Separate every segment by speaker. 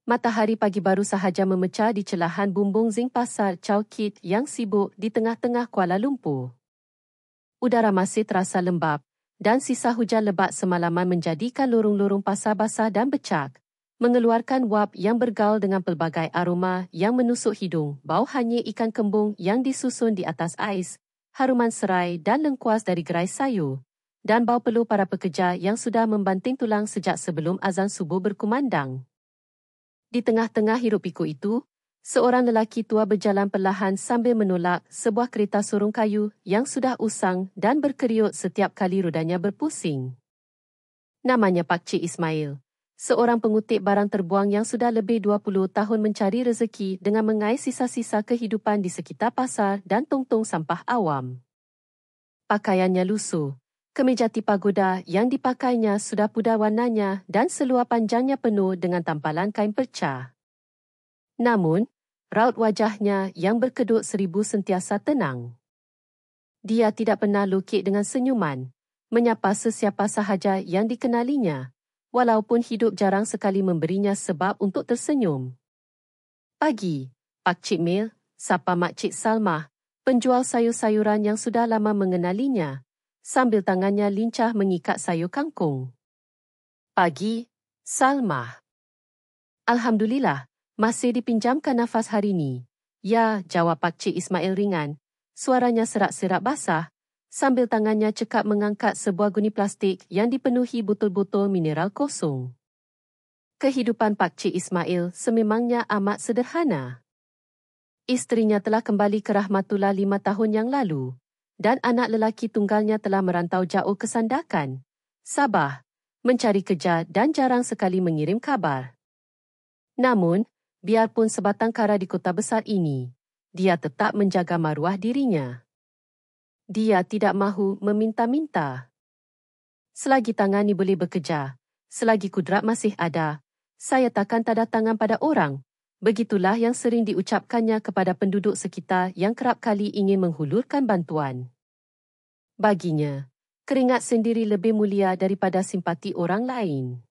Speaker 1: Matahari pagi baru sahaja memecah di celahan bumbung zinc pasar Chow Kit yang sibuk di tengah-tengah Kuala Lumpur. Udara masih terasa lembap dan sisa hujan lebat semalaman menjadikan lorong-lorong pasar basah dan becak, mengeluarkan wap yang bergaul dengan pelbagai aroma yang menusuk hidung, bau hanyir ikan kembung yang disusun di atas ais, haruman serai dan lengkuas dari gerai sayur, dan bau peluh para pekerja yang sudah membanting tulang sejak sebelum azan subuh berkumandang. Di tengah-tengah hiruk-pikuk itu, seorang lelaki tua berjalan perlahan sambil menolak sebuah kereta sorong kayu yang sudah usang dan berkeriut setiap kali rodanya berpusing. Namanya Pak Cik Ismail, seorang pengutip barang terbuang yang sudah lebih 20 tahun mencari rezeki dengan mengais sisa-sisa kehidupan di sekitar pasar dan tong-tong sampah awam. Pakaiannya lusuh. Kemeja pagoda yang dipakainya sudah pudar warnanya dan seluar panjangnya penuh dengan tampalan kain perca. Namun, raut wajahnya yang berkedut seribu sentiasa tenang. Dia tidak pernah lukit dengan senyuman, menyapa sesiapa sahaja yang dikenalinya, walaupun hidup jarang sekali memberinya sebab untuk tersenyum. Pagi, Pak Cik Mil, sapa Mak Cik Salmah, penjual sayur-sayuran yang sudah lama mengenalinya, sambil tangannya lincah mengikat sayur kangkung. Pagi, Salmah. Alhamdulillah, masih dipinjamkan nafas hari ni. Ya, jawab Pak Cik Ismail ringan. Suaranya serak-serak basah, sambil tangannya cekap mengangkat sebuah guni plastik yang dipenuhi botol-botol mineral kosong. Kehidupan Pak Cik Ismail sememangnya amat sederhana. Isterinya telah kembali ke Rahmatullah 5 tahun yang lalu, dan anak lelaki tunggalnya telah merantau jauh ke Sandakan, Sabah, mencari kerja dan jarang sekali mengirim kabar. Namun, biarpun sebatang kara di kota besar ini, dia tetap menjaga maruah dirinya. Dia tidak mahu meminta-minta. Selagi tangan ini boleh bekerja, selagi kudrat masih ada, saya takkan tanda tangan pada orang. Begitulah yang sering diucapkannya kepada penduduk sekitar yang kerap kali ingin menghulurkan bantuan. Baginya, keringat sendiri lebih mulia daripada simpati orang lain.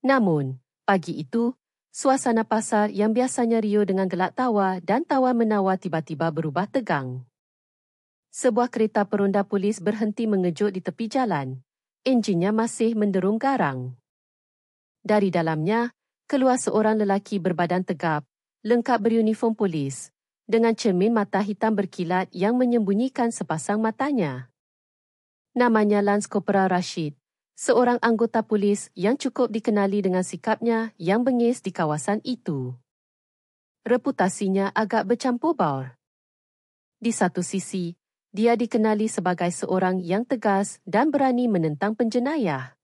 Speaker 1: Namun, pagi itu, suasana pasar yang biasanya riuh dengan gelak tawa dan tawar-menawar tiba-tiba berubah tegang. Sebuah kereta peronda polis berhenti mengejut di tepi jalan. Enjinnya masih menderung garang. Dari dalamnya, keluar seorang lelaki berbadan tegap, lengkap beruniform polis, dengan cermin mata hitam berkilat yang menyembunyikan sepasang matanya. Namanya Lance Corporal Rashid, seorang anggota polis yang cukup dikenali dengan sikapnya yang bengis di kawasan itu. Reputasinya agak bercampur baur. Di satu sisi, dia dikenali sebagai seorang yang tegas dan berani menentang penjenayah.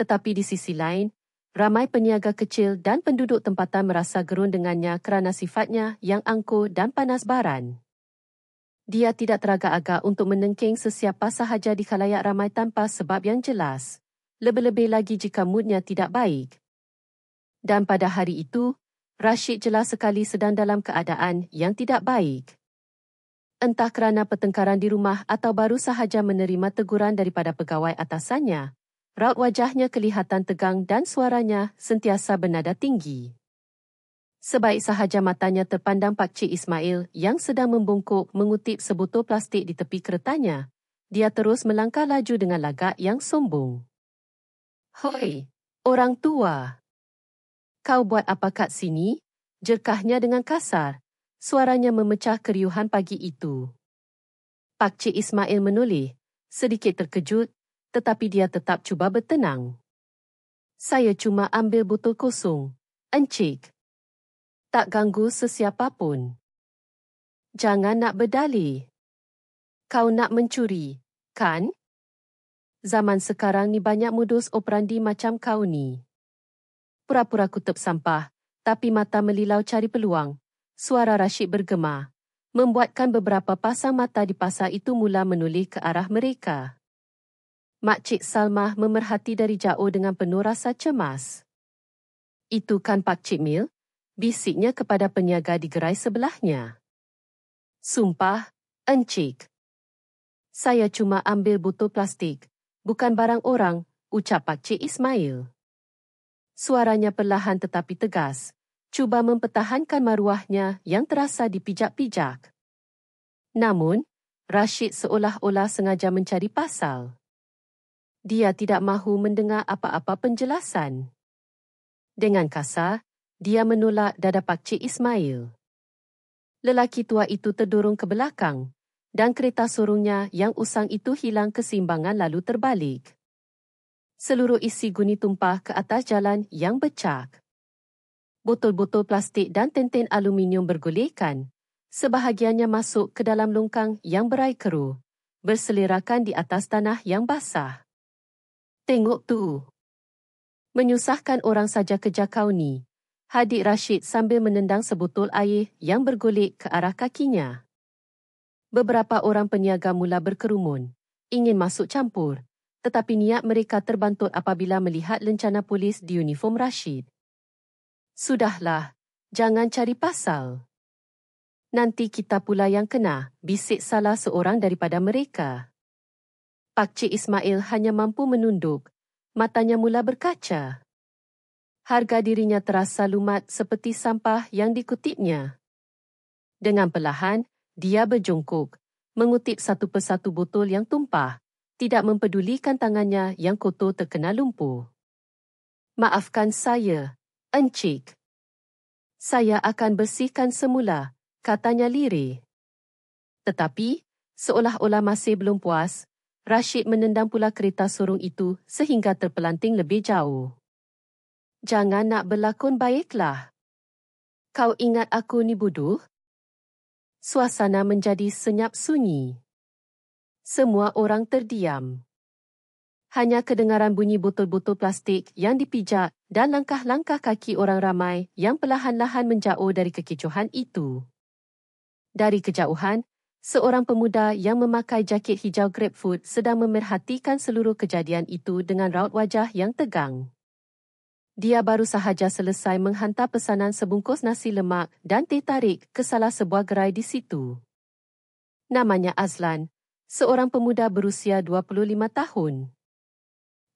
Speaker 1: Tetapi di sisi lain, ramai peniaga kecil dan penduduk tempatan merasa gerun dengannya kerana sifatnya yang angkuh dan panas baran. Dia tidak teragak-agak untuk menengking sesiapa sahaja di khalayak ramai tanpa sebab yang jelas, lebih-lebih lagi jika moodnya tidak baik. Dan pada hari itu, Rashid jelas sekali sedang dalam keadaan yang tidak baik. Entah kerana pertengkaran di rumah atau baru sahaja menerima teguran daripada pegawai atasannya, raut wajahnya kelihatan tegang dan suaranya sentiasa bernada tinggi. Sebaik sahaja matanya terpandang Pak Cik Ismail yang sedang membungkuk mengutip sebotol plastik di tepi keretanya, dia terus melangkah laju dengan lagak yang sombong. "Hoi, orang tua. Kau buat apa kat sini?" jerkahnya dengan kasar. Suaranya memecah keriuhan pagi itu. Pak Cik Ismail menoleh, sedikit terkejut, tetapi dia tetap cuba bertenang. "Saya cuma ambil botol kosong, Encik. Tak ganggu sesiapa pun. Jangan nak berdalih. Kau nak mencuri, kan? Zaman sekarang ni banyak modus operandi macam kau ni." Pura-pura kutub sampah, tapi mata melilau cari peluang. Suara Rashid bergema, membuatkan beberapa pasang mata di pasar itu mula menoleh ke arah mereka. Mak Cik Salmah memerhati dari jauh dengan penuh rasa cemas. "Itu kan Pak Cik Mil?" bisiknya kepada peniaga di gerai sebelahnya. "Sumpah, Encik. Saya cuma ambil botol plastik, bukan barang orang," ucap Pak Cik Ismail. Suaranya perlahan tetapi tegas, cuba mempertahankan maruahnya yang terasa dipijak-pijak. Namun, Rashid seolah-olah sengaja mencari pasal. Dia tidak mahu mendengar apa-apa penjelasan. Dengan kasar, dia menolak dada Pakcik Ismail. Lelaki tua itu terdorong ke belakang dan kereta sorongnya yang usang itu hilang keseimbangan lalu terbalik. Seluruh isi guni tumpah ke atas jalan yang becak. Botol-botol plastik dan tenten aluminium bergolekan, sebahagiannya masuk ke dalam longkang yang berai keruh, berselerakan di atas tanah yang basah. Tengok tu. Menyusahkan orang saja kerja kau ni, hadik Rashid sambil menendang sebotol air yang bergolek ke arah kakinya. Beberapa orang peniaga mula berkerumun, ingin masuk campur, tetapi niat mereka terbantut apabila melihat lencana polis di uniform Rashid. Sudahlah, jangan cari pasal. Nanti kita pula yang kena, bisik salah seorang daripada mereka. Pakcik Ismail hanya mampu menunduk, matanya mula berkaca. Harga dirinya terasa lumat seperti sampah yang dikutipnya. Dengan perlahan, dia berjongkok, mengutip satu persatu botol yang tumpah, tidak mempedulikan tangannya yang kotor terkena lumpur. Maafkan saya, Encik. Saya akan bersihkan semula, katanya lirih. Tetapi, seolah-olah masih belum puas, Rashid menendang pula kereta sorong itu sehingga terpelanting lebih jauh. Jangan nak berlakon baiklah. Kau ingat aku ni bodoh? Suasana menjadi senyap sunyi. Semua orang terdiam. Hanya kedengaran bunyi botol-botol plastik yang dipijak dan langkah-langkah kaki orang ramai yang perlahan-lahan menjauh dari kekecohan itu. Dari kejauhan, seorang pemuda yang memakai jaket hijau grapefruit sedang memerhatikan seluruh kejadian itu dengan raut wajah yang tegang. Dia baru sahaja selesai menghantar pesanan sebungkus nasi lemak dan teh tarik ke salah sebuah gerai di situ. Namanya Azlan, seorang pemuda berusia 25 tahun.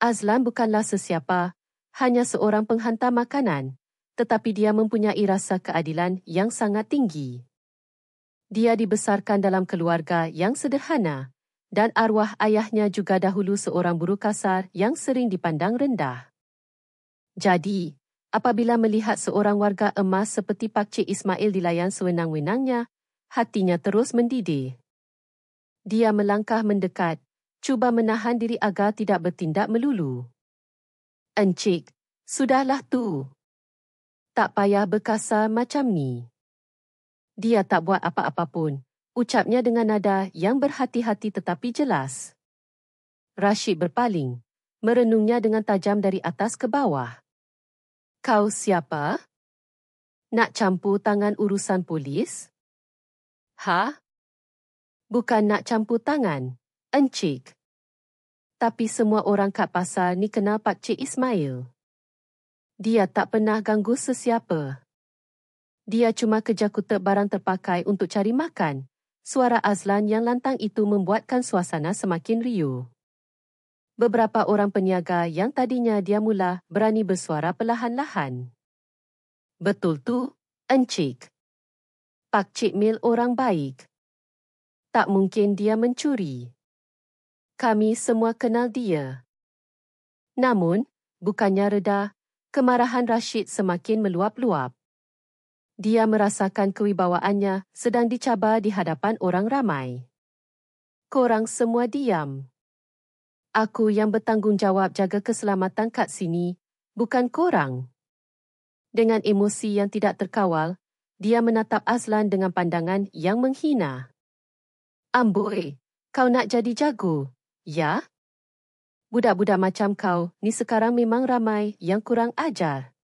Speaker 1: Azlan bukanlah sesiapa, hanya seorang penghantar makanan, tetapi dia mempunyai rasa keadilan yang sangat tinggi. Dia dibesarkan dalam keluarga yang sederhana, dan arwah ayahnya juga dahulu seorang buruh kasar yang sering dipandang rendah. Jadi, apabila melihat seorang warga emas seperti Pakcik Ismail dilayan sewenang-wenangnya, hatinya terus mendidih. Dia melangkah mendekat, cuba menahan diri agar tidak bertindak melulu. Encik, sudahlah tu. Tak payah berkasar macam ni. Dia tak buat apa-apa pun, ucapnya dengan nada yang berhati-hati tetapi jelas. Rashid berpaling, merenungnya dengan tajam dari atas ke bawah. Kau siapa? Nak campur tangan urusan polis? Ha? Bukan nak campur tangan, Encik. Tapi semua orang kat pasar ni kenal Pakcik Ismail. Dia tak pernah ganggu sesiapa. Dia cuma kerja kutip barang terpakai untuk cari makan. Suara Azlan yang lantang itu membuatkan suasana semakin riuh. Beberapa orang peniaga yang tadinya dia mula berani bersuara perlahan-lahan. Betul tu, Encik. Pakcik Mil orang baik. Tak mungkin dia mencuri. Kami semua kenal dia. Namun, bukannya reda, kemarahan Rashid semakin meluap-luap. Dia merasakan kewibawaannya sedang dicabar di hadapan orang ramai. Korang semua diam. Aku yang bertanggungjawab jaga keselamatan kat sini, bukan korang. Dengan emosi yang tidak terkawal, dia menatap Azlan dengan pandangan yang menghina. Amboi, kau nak jadi jago, ya? Budak-budak macam kau ni sekarang memang ramai yang kurang ajar.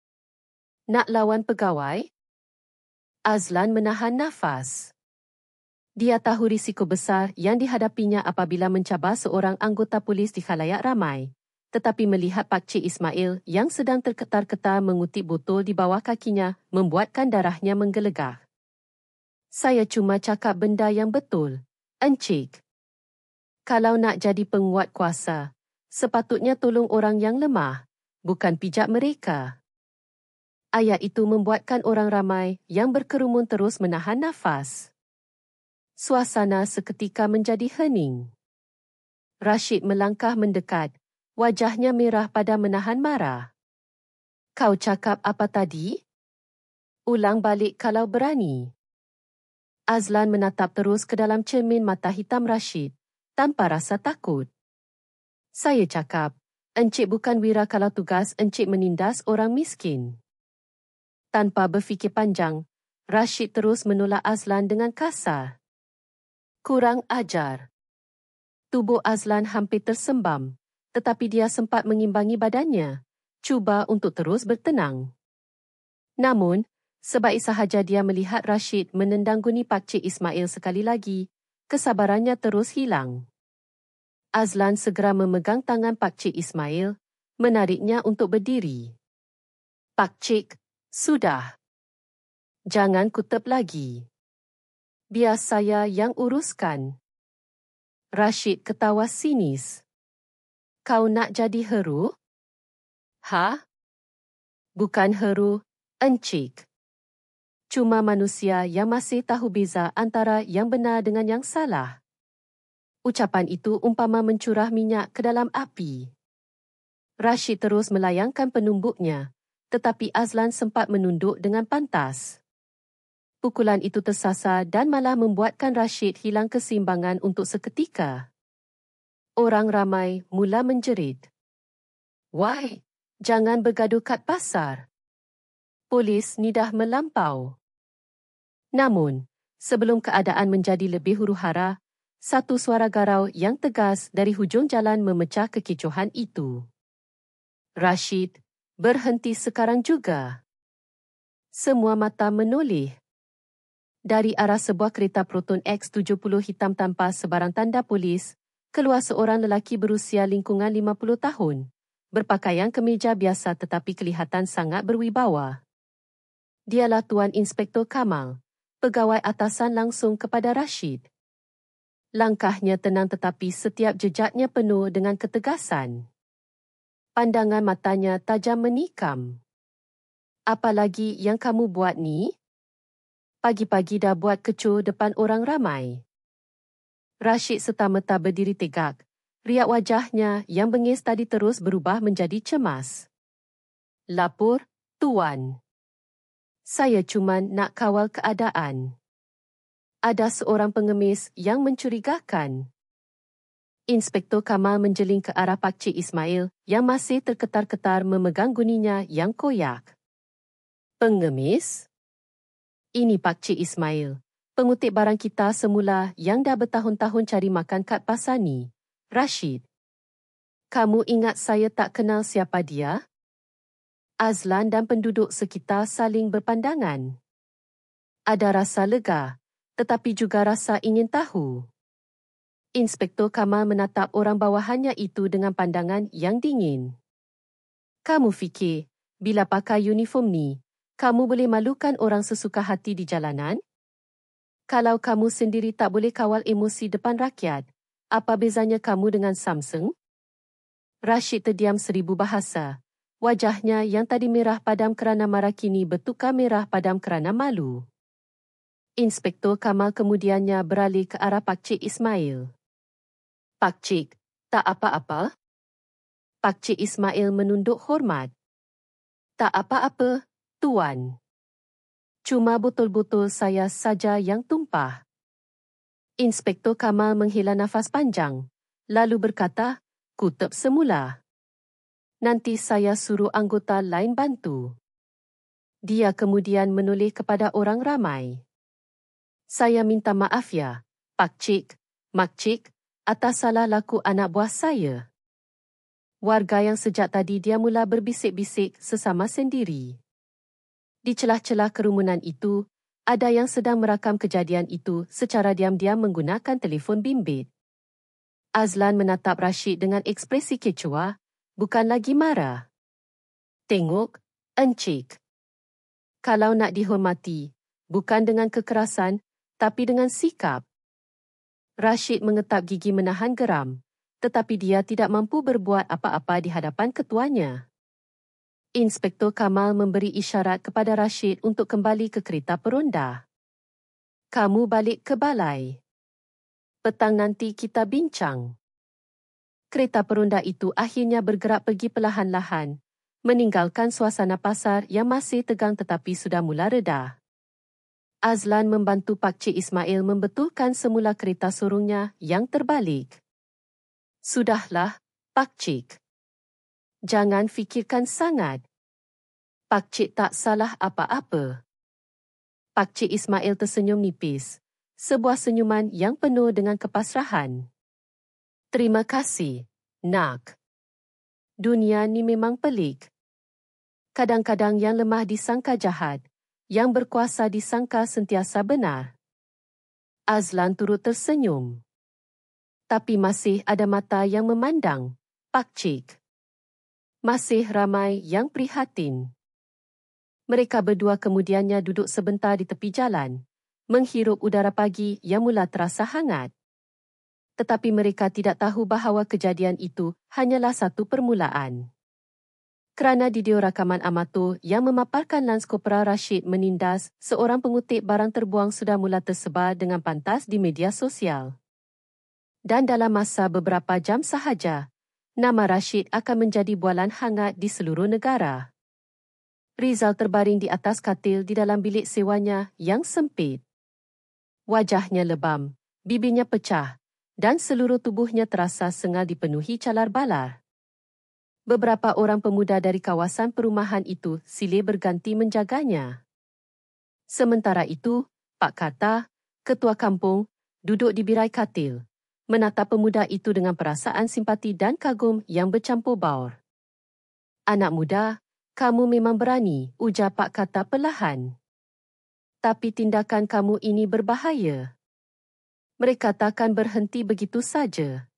Speaker 1: Nak lawan pegawai? Azlan menahan nafas. Dia tahu risiko besar yang dihadapinya apabila mencabar seorang anggota polis di khalayak ramai. Tetapi melihat Pakcik Ismail yang sedang terketar-ketar mengutip botol di bawah kakinya membuatkan darahnya menggelegak. Saya cuma cakap benda yang betul, Encik. Kalau nak jadi penguat kuasa, sepatutnya tolong orang yang lemah, bukan pijak mereka. Ayat itu membuatkan orang ramai yang berkerumun terus menahan nafas. Suasana seketika menjadi hening. Rashid melangkah mendekat, wajahnya merah pada menahan marah. Kau cakap apa tadi? Ulang balik kalau berani. Azlan menatap terus ke dalam cermin mata hitam Rashid, tanpa rasa takut. Saya cakap, Encik bukan wira kalau tugas Encik menindas orang miskin. Tanpa berfikir panjang, Rashid terus menolak Azlan dengan kasar. Kurang ajar. Tubuh Azlan hampir tersembam, tetapi dia sempat mengimbangi badannya, cuba untuk terus bertenang. Namun, sebaik sahaja dia melihat Rashid menendangguni Pakcik Ismail sekali lagi, kesabarannya terus hilang. Azlan segera memegang tangan Pakcik Ismail, menariknya untuk berdiri. Pakcik, sudah. Jangan kutip lagi. Biar saya yang uruskan. Rashid ketawa sinis. Kau nak jadi heru? Ha? Bukan heru, Encik. Cuma manusia yang masih tahu beza antara yang benar dengan yang salah. Ucapan itu umpama mencurah minyak ke dalam api. Rashid terus melayangkan penumbuknya, tetapi Azlan sempat menunduk dengan pantas. Pukulan itu tersasar dan malah membuatkan Rashid hilang keseimbangan untuk seketika. Orang ramai mula menjerit. Wai, jangan bergaduh kat pasar. Polis ni dah melampau. Namun, sebelum keadaan menjadi lebih huru-hara, satu suara garau yang tegas dari hujung jalan memecah kekecohan itu. Rashid, berhenti sekarang juga. Semua mata menoleh. Dari arah sebuah kereta Proton X70 hitam tanpa sebarang tanda polis, keluar seorang lelaki berusia lingkungan 50 tahun, berpakaian kemeja biasa tetapi kelihatan sangat berwibawa. Dialah Tuan Inspektor Kamal, pegawai atasan langsung kepada Rashid. Langkahnya tenang tetapi setiap jejaknya penuh dengan ketegasan. Pandangan matanya tajam menikam. Apa lagi yang kamu buat ni? Pagi-pagi dah buat kecoh depan orang ramai. Rashid serta-merta berdiri tegak. Riak wajahnya yang bengis tadi terus berubah menjadi cemas. Lapor, Tuan. Saya cuma nak kawal keadaan. Ada seorang pengemis yang mencurigakan. Inspektor Kamal menjeling ke arah Pakcik Ismail yang masih terketar-ketar memegang guninya yang koyak. Pengemis? Ini Pakcik Ismail, pengutip barang kita semula yang dah bertahun-tahun cari makan kat pasar ni. Rashid. Kamu ingat saya tak kenal siapa dia? Azlan dan penduduk sekitar saling berpandangan. Ada rasa lega, tetapi juga rasa ingin tahu. Inspektor Kamal menatap orang bawahannya itu dengan pandangan yang dingin. Kamu fikir, bila pakai uniform ni, kamu boleh malukan orang sesuka hati di jalanan? Kalau kamu sendiri tak boleh kawal emosi depan rakyat, apa bezanya kamu dengan Samsung? Rashid terdiam 1000 bahasa. Wajahnya yang tadi merah padam kerana marah kini bertukar merah padam kerana malu. Inspektor Kamal kemudiannya beralih ke arah Pakcik Ismail. Pakcik, tak apa-apa? Pakcik Ismail menunduk hormat. Tak apa-apa, Tuan. Cuma botol-botol saya saja yang tumpah. Inspektor Kamal menghela nafas panjang, lalu berkata, kutip semula. Nanti saya suruh anggota lain bantu. Dia kemudian menoleh kepada orang ramai. Saya minta maaf ya, Pakcik, Makcik, atas salah laku anak buah saya. Warga yang sejak tadi dia mula berbisik-bisik sesama sendiri. Di celah-celah kerumunan itu, ada yang sedang merakam kejadian itu secara diam-diam menggunakan telefon bimbit. Azlan menatap Rashid dengan ekspresi kecoh, bukan lagi marah. Tengok, Encik. Kalau nak dihormati, bukan dengan kekerasan, tapi dengan sikap. Rashid mengetap gigi menahan geram, tetapi dia tidak mampu berbuat apa-apa di hadapan ketuanya. Inspektor Kamal memberi isyarat kepada Rashid untuk kembali ke kereta peronda. Kamu balik ke balai. Petang nanti kita bincang. Kereta peronda itu akhirnya bergerak pergi perlahan-lahan, meninggalkan suasana pasar yang masih tegang tetapi sudah mula reda. Azlan membantu Pak Cik Ismail membetulkan semula kereta sorongnya yang terbalik. Sudahlah, Pak Cik. Jangan fikirkan sangat. Pak Cik tak salah apa-apa. Pak Cik Ismail tersenyum nipis, sebuah senyuman yang penuh dengan kepasrahan. Terima kasih, Nak. Dunia ni memang pelik. Kadang-kadang yang lemah disangka jahat, yang berkuasa disangka sentiasa benar. Azlan turut tersenyum. Tapi masih ada mata yang memandang, Pak Cik. Masih ramai yang prihatin. Mereka berdua kemudiannya duduk sebentar di tepi jalan, menghirup udara pagi yang mula terasa hangat. Tetapi mereka tidak tahu bahawa kejadian itu hanyalah satu permulaan. Kerana video rakaman amatur yang memaparkan Lance Corporal Rashid menindas seorang pengutip barang terbuang sudah mula tersebar dengan pantas di media sosial. Dan dalam masa beberapa jam sahaja, nama Rashid akan menjadi bualan hangat di seluruh negara. Rizal terbaring di atas katil di dalam bilik sewanya yang sempit. Wajahnya lebam, bibirnya pecah dan seluruh tubuhnya terasa sengal dipenuhi calar-balar. Beberapa orang pemuda dari kawasan perumahan itu silih berganti menjaganya. Sementara itu, Pak Karta, ketua kampung, duduk di birai katil, menatap pemuda itu dengan perasaan simpati dan kagum yang bercampur baur. Anak muda, kamu memang berani, ujar Pak Karta perlahan. Tapi tindakan kamu ini berbahaya. Mereka takkan berhenti begitu saja.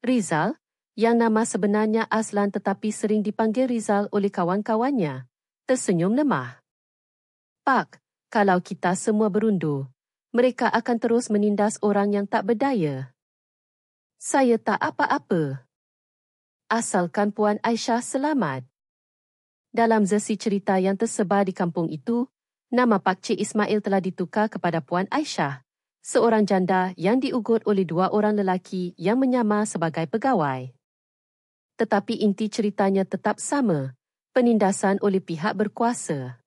Speaker 1: Rizal, yang nama sebenarnya Azlan tetapi sering dipanggil Rizal oleh kawan-kawannya, tersenyum lemah. Pak, kalau kita semua berundur, mereka akan terus menindas orang yang tak berdaya. Saya tak apa-apa. Asalkan Puan Aisyah selamat. Dalam zesi cerita yang tersebar di kampung itu, nama Pak Cik Ismail telah ditukar kepada Puan Aisyah, seorang janda yang diugut oleh dua orang lelaki yang menyamar sebagai pegawai. Tetapi inti ceritanya tetap sama, penindasan oleh pihak berkuasa.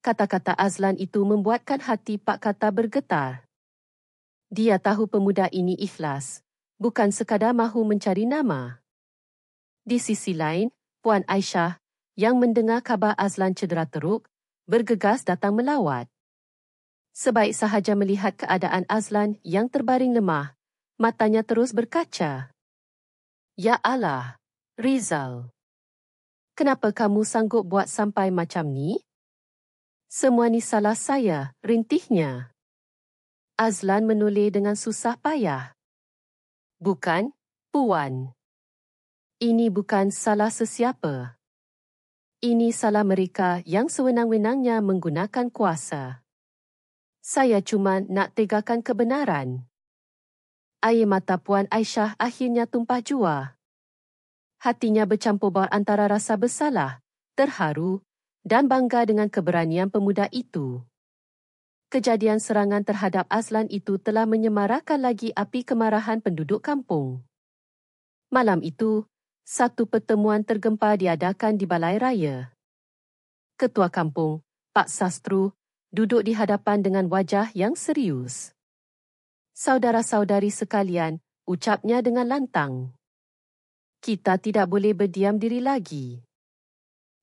Speaker 1: Kata-kata Azlan itu membuatkan hati Pak Karta bergetar. Dia tahu pemuda ini ikhlas, bukan sekadar mahu mencari nama. Di sisi lain, Puan Aisyah, yang mendengar khabar Azlan cedera teruk, bergegas datang melawat. Sebaik sahaja melihat keadaan Azlan yang terbaring lemah, matanya terus berkaca. Ya Allah, Rizal. Kenapa kamu sanggup buat sampai macam ni? Semua ni salah saya, rintihnya. Azlan menoleh dengan susah payah. Bukan, Puan. Ini bukan salah sesiapa. Ini salah mereka yang sewenang-wenangnya menggunakan kuasa. Saya cuma nak tegakkan kebenaran. Air mata Puan Aisyah akhirnya tumpah jua. Hatinya bercampur baur antara rasa bersalah, terharu dan bangga dengan keberanian pemuda itu. Kejadian serangan terhadap Azlan itu telah menyemarakkan lagi api kemarahan penduduk kampung. Malam itu, satu pertemuan tergempar diadakan di Balai Raya. Ketua kampung, Pak Sastru, duduk di hadapan dengan wajah yang serius. Saudara-saudari sekalian, ucapnya dengan lantang. Kita tidak boleh berdiam diri lagi.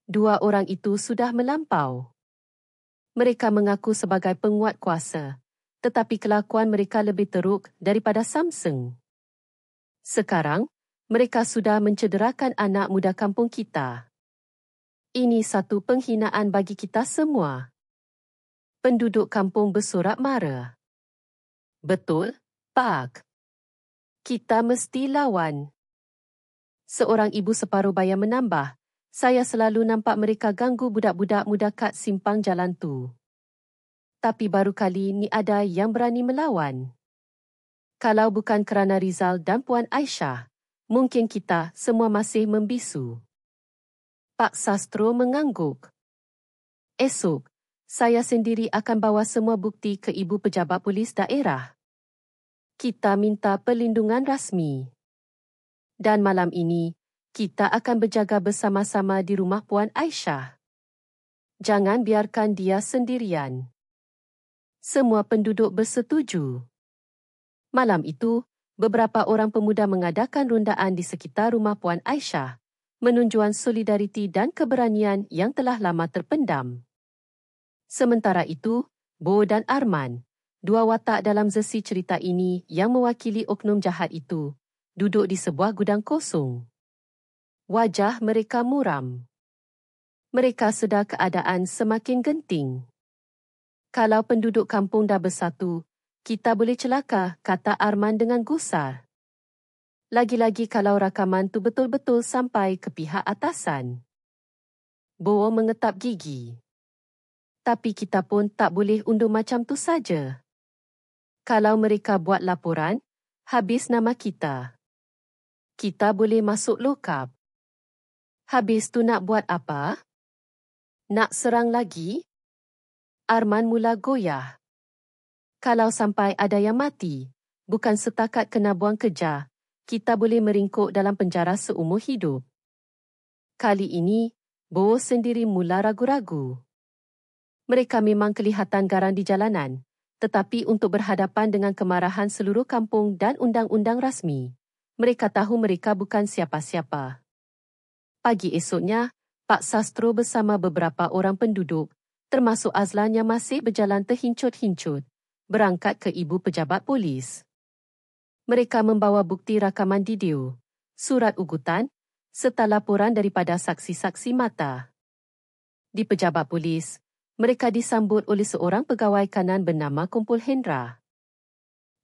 Speaker 1: Dua orang itu sudah melampau. Mereka mengaku sebagai penguat kuasa, tetapi kelakuan mereka lebih teruk daripada Samsung. Sekarang, mereka sudah mencederakan anak muda kampung kita. Ini satu penghinaan bagi kita semua. Penduduk kampung bersorak marah. Betul, Pak. Kita mesti lawan. Seorang ibu separuh baya menambah, saya selalu nampak mereka ganggu budak-budak muda kat simpang jalan tu. Tapi baru kali ni ada yang berani melawan. Kalau bukan kerana Rizal dan Puan Aisyah, mungkin kita semua masih membisu. Pak Sastro mengangguk. Esok, saya sendiri akan bawa semua bukti ke Ibu Pejabat Polis Daerah. Kita minta perlindungan rasmi. Dan malam ini, kita akan berjaga bersama-sama di rumah Puan Aisyah. Jangan biarkan dia sendirian. Semua penduduk bersetuju. Malam itu, beberapa orang pemuda mengadakan rondaan di sekitar rumah Puan Aisyah, menunjukkan solidariti dan keberanian yang telah lama terpendam. Sementara itu, Bo dan Arman, dua watak dalam zesi cerita ini yang mewakili oknum jahat itu, duduk di sebuah gudang kosong. Wajah mereka muram. Mereka sedar keadaan semakin genting. Kalau penduduk kampung dah bersatu, kita boleh celaka, kata Arman dengan gusar. Lagi-lagi kalau rakaman tu betul-betul sampai ke pihak atasan. Bo mengetap gigi. Tapi kita pun tak boleh undur macam tu saja. Kalau mereka buat laporan, habis nama kita. Kita boleh masuk lokap. Habis tu nak buat apa? Nak serang lagi? Arman mula goyah. Kalau sampai ada yang mati, bukan setakat kena buang kejar, kita boleh meringkuk dalam penjara seumur hidup. Kali ini, Bo sendiri mula ragu-ragu. Mereka memang kelihatan garang di jalanan, tetapi untuk berhadapan dengan kemarahan seluruh kampung dan undang-undang rasmi, mereka tahu mereka bukan siapa-siapa. Pagi esoknya, Pak Sastro bersama beberapa orang penduduk, termasuk Azlan yang masih berjalan terhincut-hincut, berangkat ke Ibu Pejabat Polis. Mereka membawa bukti rakaman video, surat ugutan, serta laporan daripada saksi-saksi mata. Di Pejabat Polis, mereka disambut oleh seorang pegawai kanan bernama Kompol Hendra.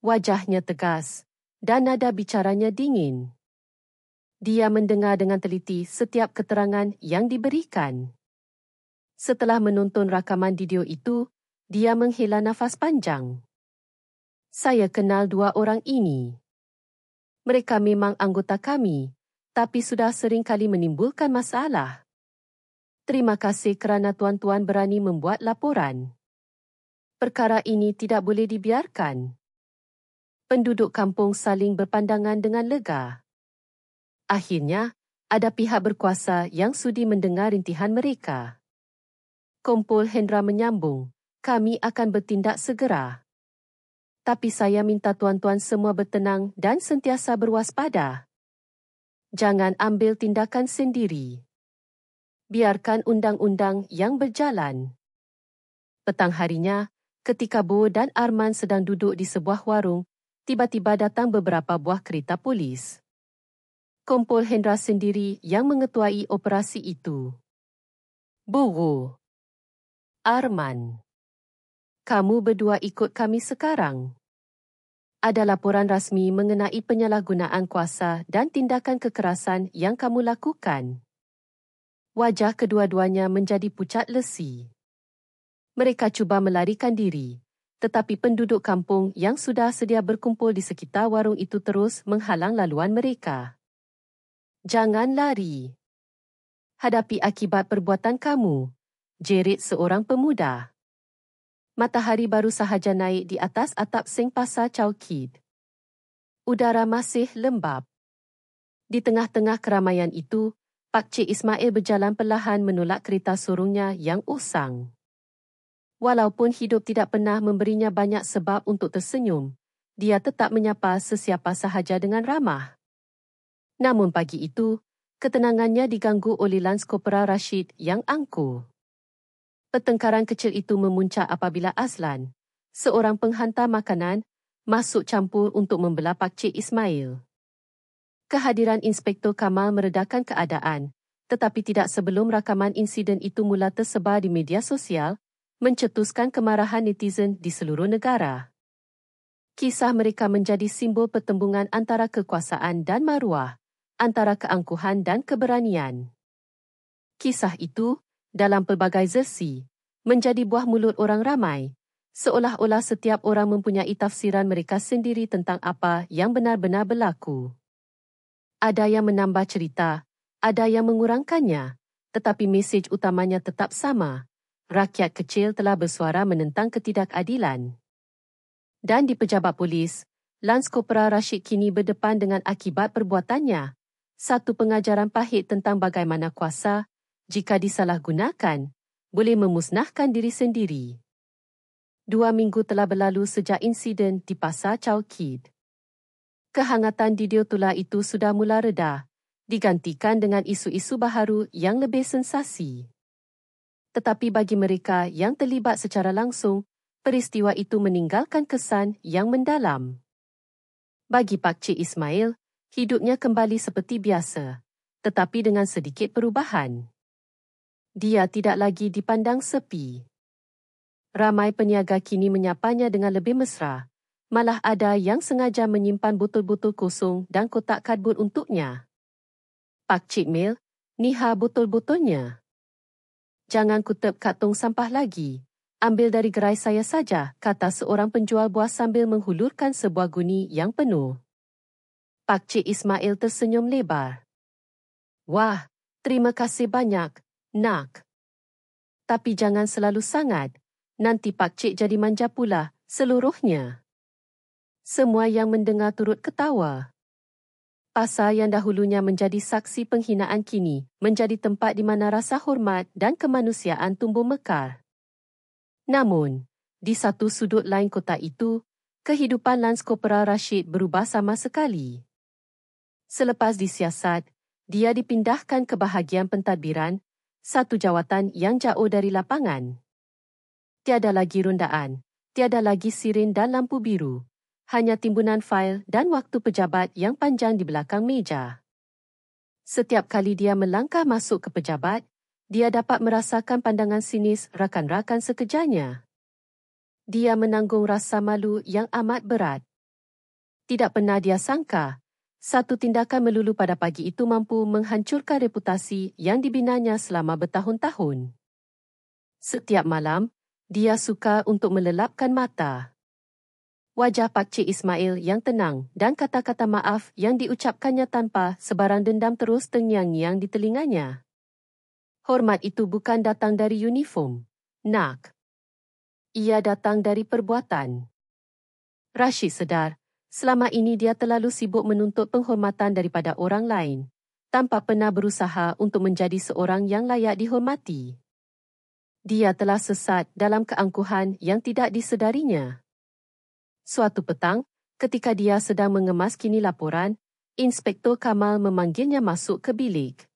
Speaker 1: Wajahnya tegas dan nada bicaranya dingin. Dia mendengar dengan teliti setiap keterangan yang diberikan. Setelah menonton rakaman video itu, dia menghela nafas panjang. Saya kenal dua orang ini. Mereka memang anggota kami, tapi sudah sering kali menimbulkan masalah. Terima kasih kerana tuan-tuan berani membuat laporan. Perkara ini tidak boleh dibiarkan. Penduduk kampung saling berpandangan dengan lega. Akhirnya, ada pihak berkuasa yang sudi mendengar rintihan mereka. Kompol Hendra menyambung, kami akan bertindak segera. Tapi saya minta tuan-tuan semua bertenang dan sentiasa berwaspada. Jangan ambil tindakan sendiri. Biarkan undang-undang yang berjalan. Petang harinya, ketika Bo dan Arman sedang duduk di sebuah warung, tiba-tiba datang beberapa buah kereta polis. Kompol Hendra sendiri yang mengetuai operasi itu. Bo, Arman, kamu berdua ikut kami sekarang. Ada laporan rasmi mengenai penyalahgunaan kuasa dan tindakan kekerasan yang kamu lakukan. Wajah kedua-duanya menjadi pucat lesi. Mereka cuba melarikan diri, tetapi penduduk kampung yang sudah sedia berkumpul di sekitar warung itu terus menghalang laluan mereka. Jangan lari. Hadapi akibat perbuatan kamu, jerit seorang pemuda. Matahari baru sahaja naik di atas atap Seng Pasar Chow Kit. Udara masih lembap. Di tengah-tengah keramaian itu, Pak Cik Ismail berjalan perlahan menolak kereta sorongnya yang usang. Walaupun hidup tidak pernah memberinya banyak sebab untuk tersenyum, dia tetap menyapa sesiapa sahaja dengan ramah. Namun pagi itu, ketenangannya diganggu oleh Lans Kopral Rashid yang angkuh. Pertengkaran kecil itu memuncak apabila Azlan, seorang penghantar makanan, masuk campur untuk membelah Pak Cik Ismail. Kehadiran Inspektor Kamal meredakan keadaan, tetapi tidak sebelum rakaman insiden itu mula tersebar di media sosial, mencetuskan kemarahan netizen di seluruh negara. Kisah mereka menjadi simbol pertembungan antara kekuasaan dan maruah, antara keangkuhan dan keberanian. Kisah itu, dalam pelbagai zersi, menjadi buah mulut orang ramai, seolah-olah setiap orang mempunyai tafsiran mereka sendiri tentang apa yang benar-benar berlaku. Ada yang menambah cerita, ada yang mengurangkannya, Tetapi mesej utamanya tetap sama. Rakyat kecil telah bersuara menentang ketidakadilan. Dan di pejabat polis, Lance Corporal Rashid kini berdepan dengan akibat perbuatannya. Satu pengajaran pahit tentang bagaimana kuasa, jika disalahgunakan, boleh memusnahkan diri sendiri. 2 minggu telah berlalu sejak insiden di Pasar Chow Kit. Kehangatan di Diotula itu sudah mula reda, digantikan dengan isu-isu baharu yang lebih sensasi. Tetapi bagi mereka yang terlibat secara langsung, peristiwa itu meninggalkan kesan yang mendalam. Bagi Pak Cik Ismail, hidupnya kembali seperti biasa, tetapi dengan sedikit perubahan. Dia tidak lagi dipandang sepi. Ramai peniaga kini menyapanya dengan lebih mesra, malah ada yang sengaja menyimpan botol-botol kosong dan kotak kardbod untuknya. Pak Cik Mil, niha botol-botolnya. Jangan kutip kat tong sampah lagi. Ambil dari gerai saya saja, kata seorang penjual buah sambil menghulurkan sebuah guni yang penuh. Pak Cik Ismail tersenyum lebar. Wah, terima kasih banyak, nak. Tapi jangan selalu sangat, nanti Pak Cik jadi manja pula, seluruhnya. Semua yang mendengar turut ketawa. Pasar yang dahulunya menjadi saksi penghinaan kini menjadi tempat di mana rasa hormat dan kemanusiaan tumbuh mekar. Namun, di satu sudut lain kota itu, kehidupan Lance Corporal Rashid berubah sama sekali. Selepas disiasat, dia dipindahkan ke bahagian pentadbiran, satu jawatan yang jauh dari lapangan. Tiada lagi rondaan, tiada lagi siren dan lampu biru, hanya timbunan fail dan waktu pejabat yang panjang di belakang meja. Setiap kali dia melangkah masuk ke pejabat, dia dapat merasakan pandangan sinis rakan-rakan sekejarnya. Dia menanggung rasa malu yang amat berat. Tidak pernah dia sangka, satu tindakan melulu pada pagi itu mampu menghancurkan reputasi yang dibinanya selama bertahun-tahun. Setiap malam, dia suka untuk melelapkan mata. Wajah Pak Cik Ismail yang tenang dan kata-kata maaf yang diucapkannya tanpa sebarang dendam terus terngiang-ngiang di telinganya. Hormat itu bukan datang dari uniform, nak. Ia datang dari perbuatan. Rashid sedar, selama ini dia terlalu sibuk menuntut penghormatan daripada orang lain, tanpa pernah berusaha untuk menjadi seorang yang layak dihormati. Dia telah sesat dalam keangkuhan yang tidak disedarinya. Suatu petang, ketika dia sedang mengemas kini laporan, Inspektor Kamal memanggilnya masuk ke bilik.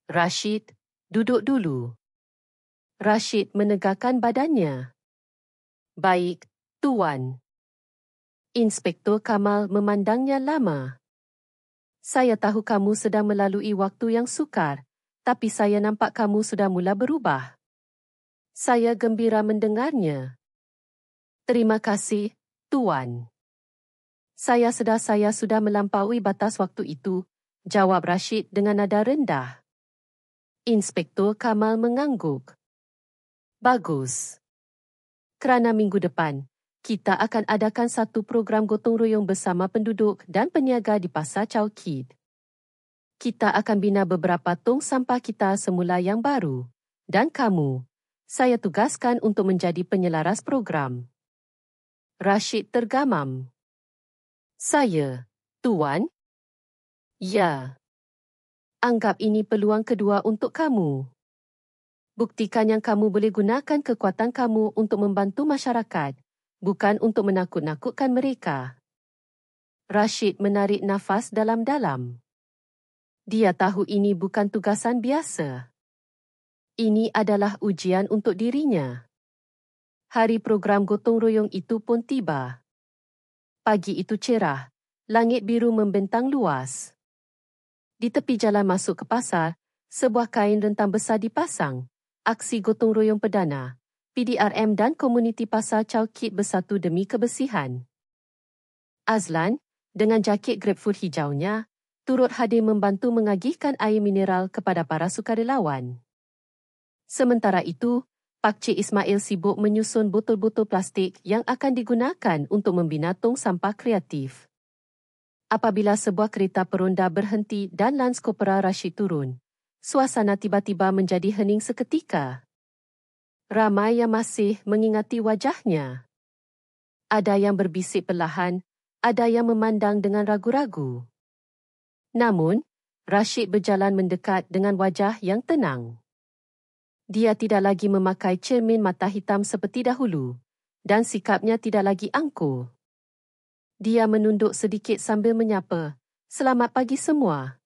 Speaker 1: Rashid, duduk dulu. Rashid menegakkan badannya. Baik, Tuan. Inspektor Kamal memandangnya lama. Saya tahu kamu sedang melalui waktu yang sukar, tapi saya nampak kamu sudah mula berubah. Saya gembira mendengarnya. Terima kasih, Tuan. Saya sedar saya sudah melampaui batas waktu itu, jawab Rashid dengan nada rendah. Inspektor Kamal mengangguk. Bagus. Kerana minggu depan, kita akan adakan satu program gotong royong bersama penduduk dan peniaga di Pasar Chow Kit. Kita akan bina beberapa tong sampah kita semula yang baru. Dan kamu, saya tugaskan untuk menjadi penyelaras program. Rashid tergamam. Saya, Tuan? Ya. Anggap ini peluang kedua untuk kamu. Buktikan yang kamu boleh gunakan kekuatan kamu untuk membantu masyarakat, bukan untuk menakut-nakutkan mereka. Rashid menarik nafas dalam-dalam. Dia tahu ini bukan tugasan biasa. Ini adalah ujian untuk dirinya. Hari program gotong royong itu pun tiba. Pagi itu cerah, langit biru membentang luas. Di tepi jalan masuk ke pasar, sebuah kain rentang besar dipasang. Aksi gotong royong perdana, PDRM dan komuniti Pasar Chow Kit bersatu demi kebersihan. Azlan, dengan jaket grapefruit hijaunya, turut hadir membantu mengagihkan air mineral kepada para sukarelawan. Sementara itu, Pak Cik Ismail sibuk menyusun botol-botol plastik yang akan digunakan untuk membina tong sampah kreatif. Apabila sebuah kereta peronda berhenti dan Lance Corporal Rashid turun, Suasana tiba-tiba menjadi hening seketika. Ramai yang masih mengingati wajahnya. Ada yang berbisik perlahan, ada yang memandang dengan ragu-ragu. Namun, Rashid berjalan mendekat dengan wajah yang tenang. Dia tidak lagi memakai cermin mata hitam seperti dahulu, dan sikapnya tidak lagi angkuh. Dia menunduk sedikit sambil menyapa, "Selamat pagi semua.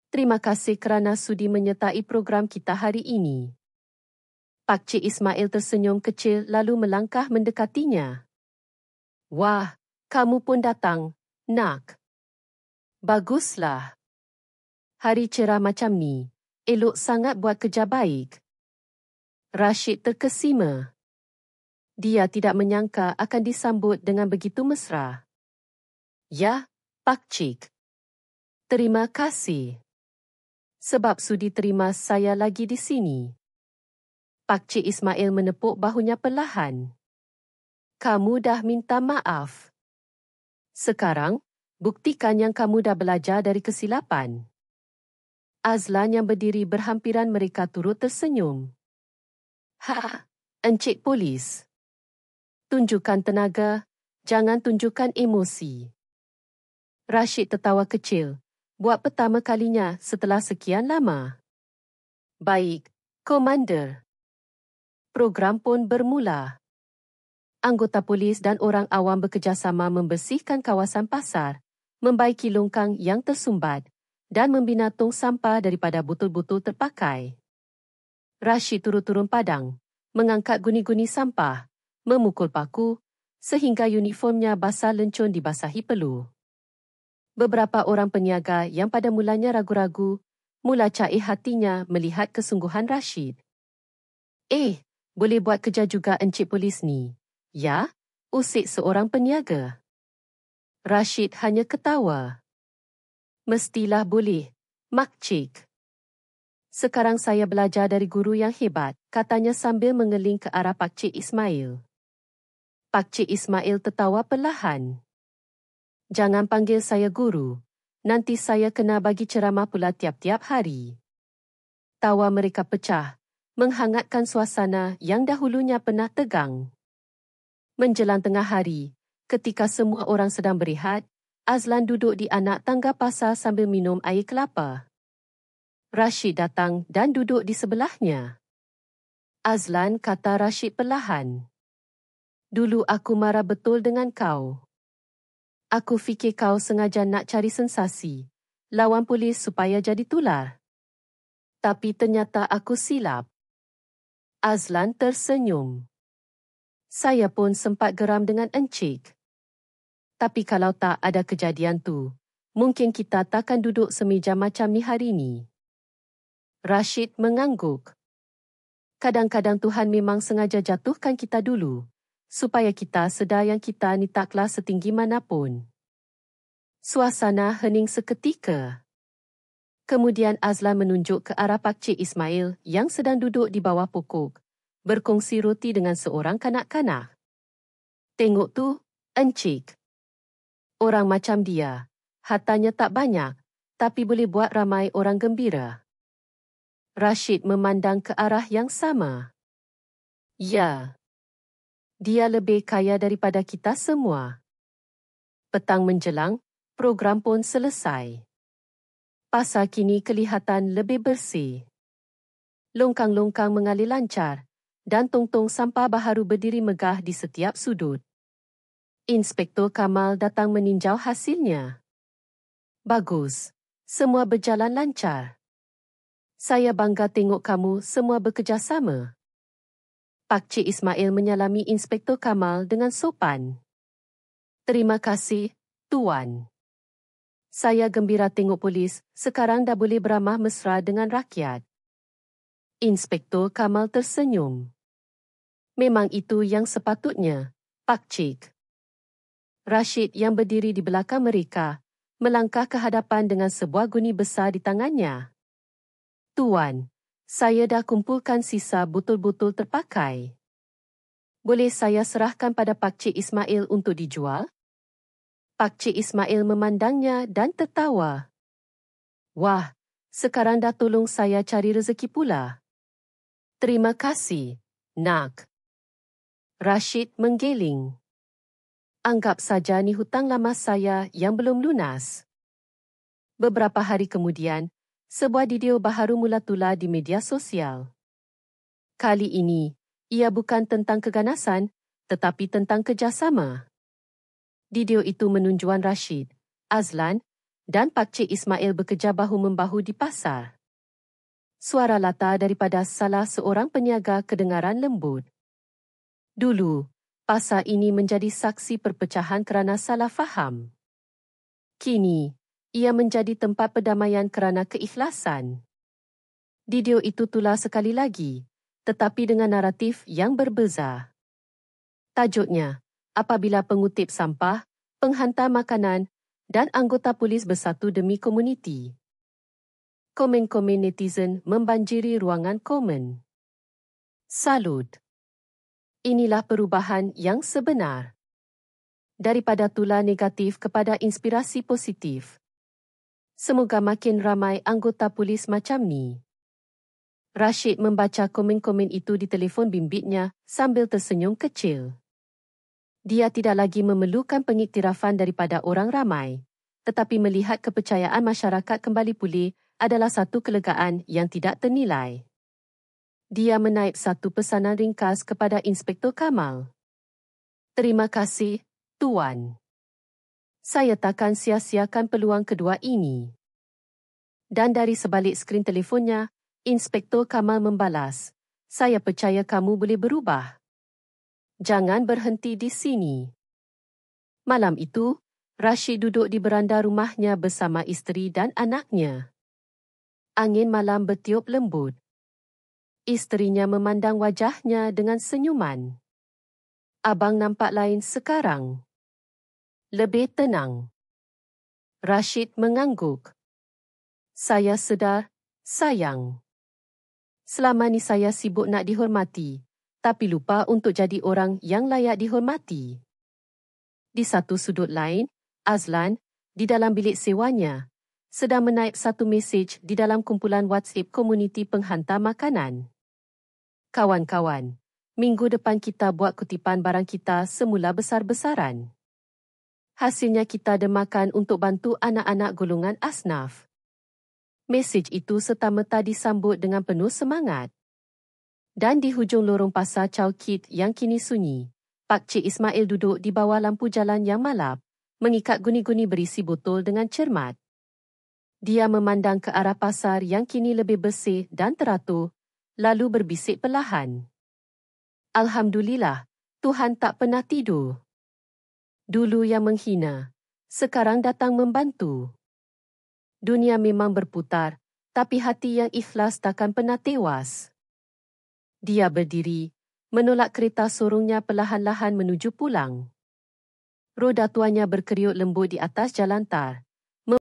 Speaker 1: Terima kasih kerana sudi menyertai program kita hari ini." Pak Cik Ismail tersenyum kecil lalu melangkah mendekatinya. "Wah, kamu pun datang, nak. Baguslah. Hari cerah macam ni, elok sangat buat kerja baik." Rashid terkesima. Dia tidak menyangka akan disambut dengan begitu mesra. "Ya, Pak Cik. Terima kasih. Sebab sudi terima saya lagi di sini." Pak Cik Ismail menepuk bahunya perlahan. "Kamu dah minta maaf. Sekarang, buktikan yang kamu dah belajar dari kesilapan." Azlan yang berdiri berhampiran mereka turut tersenyum. "Ha, Encik Polis. Tunjukkan tenaga, jangan tunjukkan emosi." Rashid tertawa kecil, buat pertama kalinya setelah sekian lama. "Baik, Komander." Program pun bermula. Anggota polis dan orang awam bekerjasama membersihkan kawasan pasar, membaiki longkang yang tersumbat dan membina tong sampah daripada botol-botol terpakai. Rashid turun-turun padang, mengangkat guni-guni sampah, memukul paku, sehingga uniformnya basah lencun dibasahi peluh. Beberapa orang peniaga yang pada mulanya ragu-ragu, mula cair hatinya melihat kesungguhan Rashid. Boleh buat kerja juga Encik Polis ni." "Ya?" usik seorang peniaga. Rashid hanya ketawa. "Mestilah boleh, Mak Cik. Sekarang saya belajar dari guru yang hebat," katanya sambil mengeling ke arah Pak Cik Ismail. Pak Cik Ismail tertawa perlahan. "Jangan panggil saya guru. Nanti saya kena bagi ceramah pula tiap-tiap hari." Tawa mereka pecah, menghangatkan suasana yang dahulunya pernah tegang. Menjelang tengah hari, ketika semua orang sedang berehat, Azlan duduk di anak tangga pasar sambil minum air kelapa. Rashid datang dan duduk di sebelahnya. "Azlan," kata Rashid perlahan, "dulu aku marah betul dengan kau. Aku fikir kau sengaja nak cari sensasi, lawan polis supaya jadi tular. Tapi ternyata aku silap." Azlan tersenyum. "Saya pun sempat geram dengan Encik. Tapi kalau tak ada kejadian tu, mungkin kita takkan duduk semeja macam ni hari ni." Rashid mengangguk. "Kadang-kadang Tuhan memang sengaja jatuhkan kita dulu, supaya kita sedar yang kita ni taklah setinggi manapun." Suasana hening seketika. Kemudian Azlan menunjuk ke arah Pak Cik Ismail yang sedang duduk di bawah pokok, berkongsi roti dengan seorang kanak-kanak. "Tengok tu, Encik. Orang macam dia, hartanya tak banyak, tapi boleh buat ramai orang gembira." Rashid memandang ke arah yang sama. "Ya. Dia lebih kaya daripada kita semua." Petang menjelang, program pun selesai. Pasar kini kelihatan lebih bersih. Longkang-longkang mengalir lancar dan tong-tong sampah baharu berdiri megah di setiap sudut. Inspektor Kamal datang meninjau hasilnya. "Bagus. Semua berjalan lancar. Saya bangga tengok kamu semua bekerjasama." Pak Cik Ismail menyalami Inspektor Kamal dengan sopan. "Terima kasih, Tuan. Saya gembira tengok polis sekarang dah boleh beramah mesra dengan rakyat." Inspektor Kamal tersenyum. "Memang itu yang sepatutnya, Pak Cik." Rashid yang berdiri di belakang mereka, melangkah ke hadapan dengan sebuah guni besar di tangannya. "Tuan, saya dah kumpulkan sisa botol-botol terpakai. Boleh saya serahkan pada Pak Cik Ismail untuk dijual?" Pak Cik Ismail memandangnya dan tertawa. "Wah, Sekarang dah tolong saya cari rezeki pula. Terima kasih, nak. Rashid menggeling. Anggap saja ni hutang lama saya yang belum lunas. Beberapa hari kemudian, sebuah video baharu mula tular di media sosial. Kali ini, ia bukan tentang keganasan, tetapi tentang kerjasama. Video itu menunjukkan Rashid, Azlan dan Pakcik Ismail bekerja bahu-membahu di pasar. Suara latar daripada salah seorang peniaga kedengaran lembut. Dulu, pasar ini menjadi saksi perpecahan kerana salah faham. Kini, ia menjadi tempat perdamaian kerana keikhlasan. Video itu tular sekali lagi, tetapi dengan naratif yang berbeza. Tajuknya, apabila pengutip sampah, penghantar makanan dan anggota polis bersatu demi komuniti. Komen-komen netizen membanjiri ruangan komen. Salut. Inilah perubahan yang sebenar. Daripada tular negatif kepada inspirasi positif. Semoga makin ramai anggota polis macam ni. Rashid membaca komen-komen itu di telefon bimbitnya sambil tersenyum kecil. Dia tidak lagi memerlukan pengiktirafan daripada orang ramai, tetapi melihat kepercayaan masyarakat kembali pulih adalah satu kelegaan yang tidak ternilai. Dia menaip satu pesanan ringkas kepada Inspektor Kamal. Terima kasih, Tuan. Saya takkan sia-siakan peluang kedua ini. Dan dari sebalik skrin telefonnya, Inspektor Kamal membalas, saya percaya kamu boleh berubah. Jangan berhenti di sini. Malam itu, Rashid duduk di beranda rumahnya bersama isteri dan anaknya. Angin malam bertiup lembut. Isterinya memandang wajahnya dengan senyuman. Abang nampak lain sekarang. Lebih tenang. Rashid mengangguk. Saya sedar, sayang. Selama ni saya sibuk nak dihormati, tapi lupa untuk jadi orang yang layak dihormati. Di satu sudut lain, Azlan, di dalam bilik sewanya, sedang menaip satu mesej di dalam kumpulan WhatsApp komuniti penghantar makanan. Kawan-kawan, minggu depan kita buat kutipan barang kita semula besar-besaran. Hasilnya kita demakan untuk bantu anak-anak golongan asnaf. Mesej itu serta-merta disambut dengan penuh semangat. Dan di hujung lorong pasar Chow Kit yang kini sunyi, Pakcik Ismail duduk di bawah lampu jalan yang malap, mengikat guni-guni berisi botol dengan cermat. Dia memandang ke arah pasar yang kini lebih bersih dan teratur, lalu berbisik perlahan. Alhamdulillah, Tuhan tak pernah tidur. Dulu yang menghina, sekarang datang membantu. Dunia memang berputar, tapi hati yang ikhlas takkan pernah tewas. Dia berdiri, menolak kereta sorongnya perlahan-lahan menuju pulang. Roda tuanya berkeriut lembut di atas jalan tar,